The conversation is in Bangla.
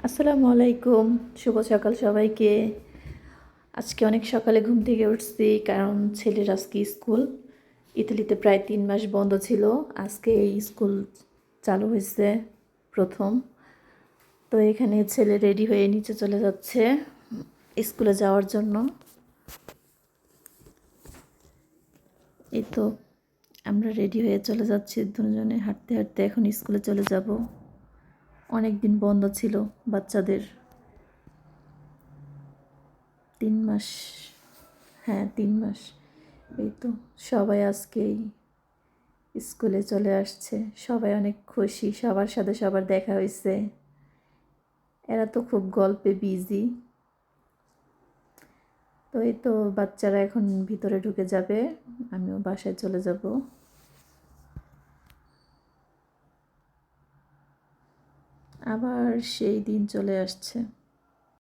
আসসালামু আলাইকুম, শুভ সকাল সবাইকে। আজকে অনেক সকালে ঘুম থেকে উঠছি, কারণ ছেলের আজকে স্কুল। ইতালিতে প্রায় 3 মাস বন্ধ ছিল, আজকে এই স্কুল চালু হয়েছে প্রথম। তো এখানে ছেলে রেডি হয়ে নিচে চলে যাচ্ছে স্কুলে যাওয়ার জন্য। এই তো আমরা রেডি হয়ে চলে যাচ্ছি দুজনে হাঁটতে হাঁটতে, এখন স্কুলে চলে যাব। অনেক দিন বন্ধ ছিল বাচ্চাদের, 3 মাস। হ্যাঁ, 3 মাস। এই তো সবাই আজকেই স্কুলে চলে আসছে, সবাই অনেক খুশি, সবার সাথে সবার দেখা হয়েছে। এরা তো খুব গল্পে বিজি। তো এই তো বাচ্চারা এখন ভিতরে ঢুকে যাবে, আমিও বাসায় চলে যাব। আবার সেই দিন চলে আসছে।